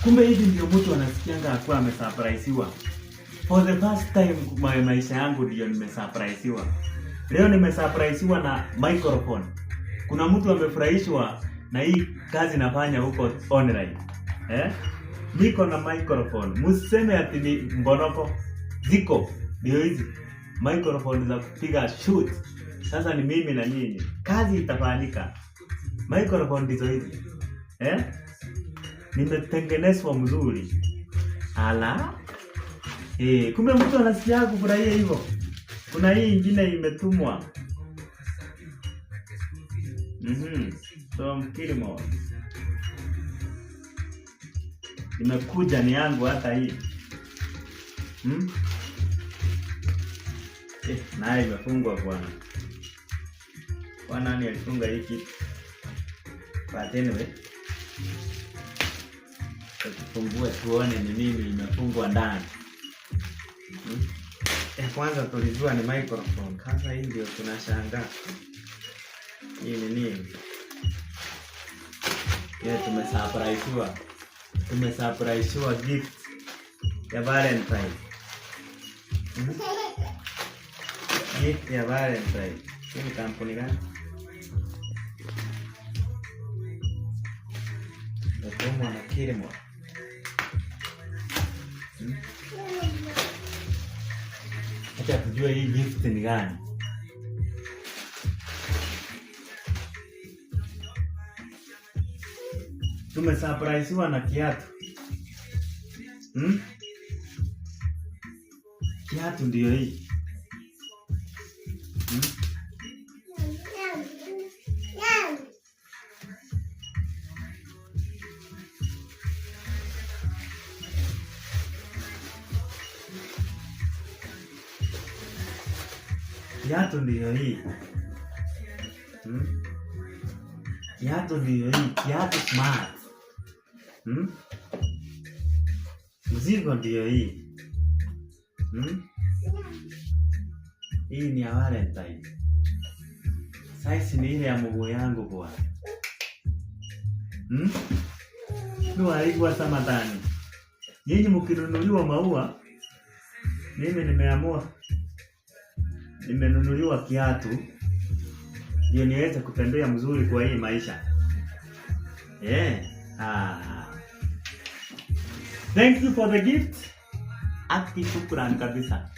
Kumbe hivi ndio mtu anasikianga akuwa amesurpriseiwa. For the first time maisha yangu ndio nimesurpriseiwa. Leo nimesurpriseiwa na microphone. Kuna mtu amefurahishwa na hii kazi nafanya huko online. Niko na microphone. Msiseme ati ni mbonoko. Ziko ndio hizi microphone za kupiga shoot. Sasa ni mimi na nyinyi. Kazi itafanyika. Microphone ndizo hizi. Nimetengenezwa mzuri. Ala. Kumbe mtu anasikia kufurahia hivyo. Kuna hii ingine imetumwa. So Kilimo. Imekuja ni yangu hata hii. Naye imefungwa bwana. Kwa nani alifunga hii kitu? But anyway. Tufungue tuone ni nini imefungwa ndani. Kwanza tulijua ni microphone. Sasa hii ndio tunashangaa. Hii ni nini? Tumesurpriseiwa gift ya Valentine. Gift ya Valentine. Hii ni kampuni gani? Ndio na Kilimo. Acha tujue hii gift ni gani. Tumesurpriseiwa na kiatu. Kiatu ndio hii. Kiatu ndio hii. Kiatu ndio hii. Kiatu smart. Mzigo ndio hii. Hii ni ya Valentine. Size ni ile ya mguu yangu bwana. Ndio haikuwa Ramadhani. Nyinyi mkinunuliwa maua, mimi nimeamua nimenunuliwa kiatu ndio niweze kutembea mzuri kwa hii maisha. Thank you for the gift. Shukran kabisa.